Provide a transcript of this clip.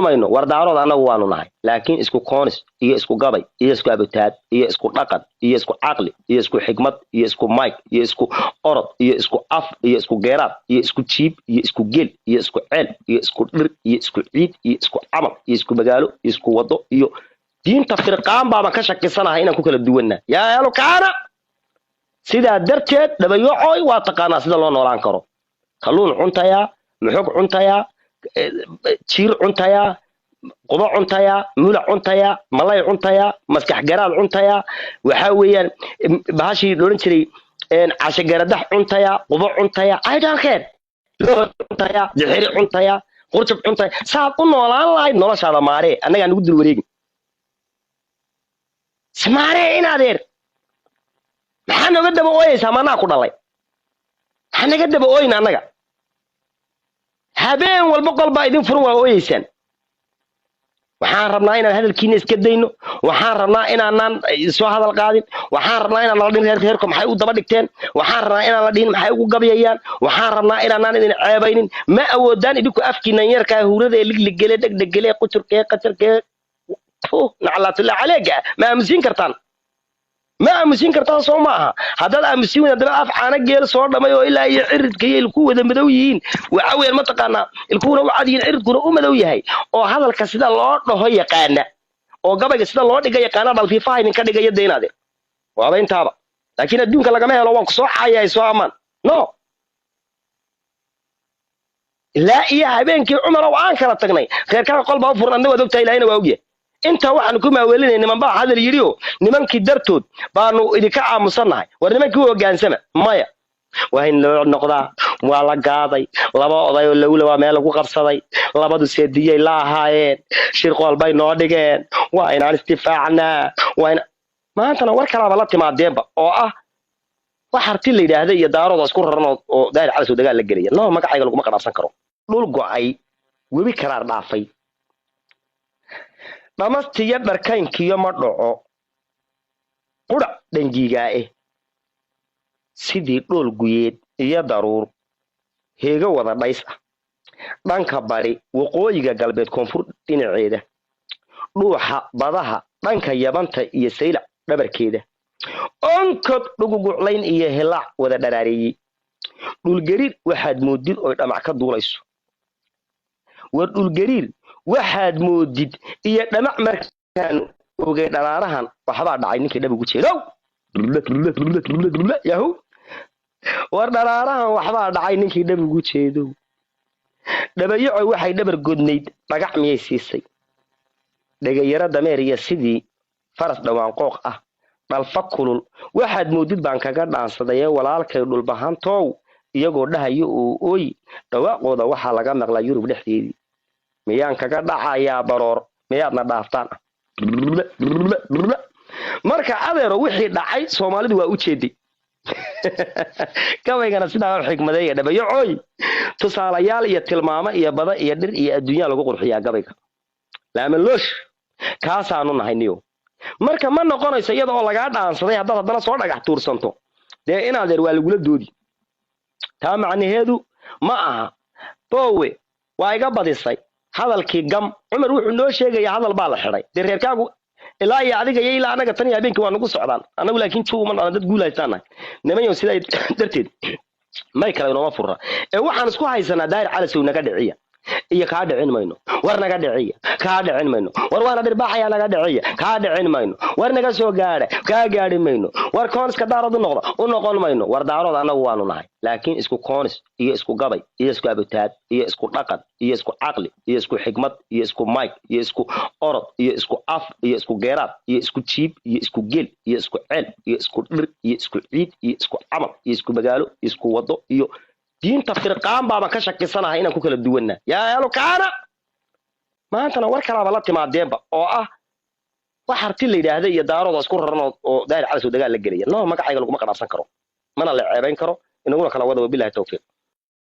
mayno war daarood anagu waanu nahay laakiin isku koonis iyo isku gabay iyo isku abutaad iyo isku dhaqan iyo isku caqli iyo isku xigmad iyo isku mic iyo isku orod iyo isku af iyo isku geeraad iyo isku jiib iyo isku gel iyo isku ceel iyo isku dhir iyo isku ciid iyo isku camal iyo isku magaalo iyo isku wado iyo diinta firqaan baa ka shakisanahay inaan ku kala duwanna yaa helo kaana sida darteed dhabayooy waa taqaana sida loo noolaan karo kalluun cuntaya muxug cuntaya jiir cuntaya quba cuntaya mula cuntaya malay cuntaya maskax garaad cuntaya waxa weeyaan bahashi loolan jiray casho garadax cuntaya quba cuntaya I don't care cuntaya dixiri cuntaya qurjab cuntaya saad u noolaan lahayd noloshaada maaree annaga nagu dul wareegin smaaree in adeer maxaa naga daba ooyaysaa manaa ku dhalay maxaa naga daba ooyna annaga habeen walba qolba idin furan waa ooyeysaan waxaan rabnaa inaan hadalkiina iska dayno waxaan rabnaa inaanan soo hadal qaadin waxaan rabnaa inaan la dhin reerka maxay u daba dhigteen waxaan rabnaa inaan la dhihin maxay ugu gabayayaan waxaan rabnaa inaanan idin ceebaynin ma awoodaan idinku afkiina yarka huurada ee ligligele dhegdhegele quturkee qatarkee naclaatullah caleega ma aamusin kartaan ما أمسين كرتان صومها هذا الأمسين هذا أفعانا جيل صور ما يقول إلا يعرض كي الكوة المدويين وعوي المتقنا الكوة وعادين يعرض كنا مدوي هاي أو هذا الكسيد الله نه يقانا أو قبل كسيد الله دقة يقانا بل في فاين كده جاي الدين هذا وهذا انتهى لكن الدين كلا جماعة لو صح يا يسوع أمان نو لا إيه بين كي عمر وعان كلا تقني خير كان قلبه أفرنا ندوا دكتور إلى هنا وأوجيه انت waxaan ku maaweelinay niman baa hadal yiriyo nimankii dartood baanu idinka aamusanahay war nimankii hogaansama maya waa in loo noqdaa waa la gaaday laba oday oo lawla waa meel lagu qabsaday labadu seediyay la ahaayeen shir qolbay noo dhigeen waa inaan istifaacna waa in maantana war kala la timaadeenba oo ah wax harti la yiraahdo iyo daarooda isku raran oo daayir cali soo dagaal la galaya no magacayga lagu ma qanaabsan karo dhul go'ay webi karaar dhaafay namastiya dharkaynkiyo ma dhaco qura dhangiga sidii dhool guyeed iyo daruur heega wada dhays ah dhanka bari waqooyiga galbeed koonfur dhinaceeda dhuuxa badaha dhanka yabanta iyo sayla dhabarkeeda onkod dhuguguclayn iyo helaac wada dharaariyey dhulgariir waxaad moodid oo dhamac ka duulayso war dhulgariir waxaad moodid iyo dhamac markaan oogay dhalaarahan waxba dhacay ninkii dhab ugu jeedo yahu war dhalaarahan waxba dhacay ninkii dhab ugu jeedo dhabayo waxay dhabar godnayd dhagax miyay siisay dhagayara dameeriya sidii faras dhawaan qooq ah dhalfa kulul waxaad moodid baan kaga dhaansaday walaalkay dhulbahantow iyagoo dhahayo oo ooy dhawaaqooda waxa laga maqlaa Yurub dhexdeedii miyaan kaga dhacayaa baroor miyaadna dhaaftaan marka adeero wixii dhacay Soomaalidu waa u jeeday kawaygana sidaa xigmadeeya dhabayo ooy tusaalayaal iyo tilmaamo iyo bada iyo dhir iyo adduunyo lagu qurxiyaa gabayga laaman loosh kaasaanu nahayniyo marka ma noqonayso iyada oo laga dhaansaday haddana soo dhagax tuursanto de inaad yar waa lagu la doodi taa macnaheedu ma aha boowe waa iga badisay hadalkii gam Umar wuxuu noo sheegay hadal baa la xiray de reerkaagu ilaa iyo adiga ilaa anaga tan habeenkii waa nagu socdaan anagu laakiin tuuma dad guulaystaana nimayo sida darteed may kala inoo furra waxaan isku haysanaa daayir cali soo naga dhiciya iyo ka dhicin mayno war naga dhiciya ka dhicin mayno war waana dirbaaxaya naga dhiciya ka dhicin mayno war naga soo gaadhay ka gaadhi mayno war kooniska daaradu noqdo u noqon mayno war daarada anagu waanu nahay laakiin isku koonis iyo isku gabay iyo isku abutaad iyo isku dhaqan iyo isku caqli iyo isku xigmad iyo isku mic iyo isku orod iyo isku af iyo isku geeraad iyo isku jiib iyo isku gel iyo isku ceel iyo isku dhir iyo isku ciid iyo isku camal iyo isku magaalo iyo isku wado iyo diinta firqaan baa ka shakisanahay inaan ku kala duwanna yaa helo kaana maantana war kala la timaadeenba oo ah wax harti la yiraahdo iyo daarooda isku raran oo daayir cali soo dagaal la galaya no magacayga lagu ma qanaabsan karo mana la ceebayn karo inaguna kala wada billahi tawfiiq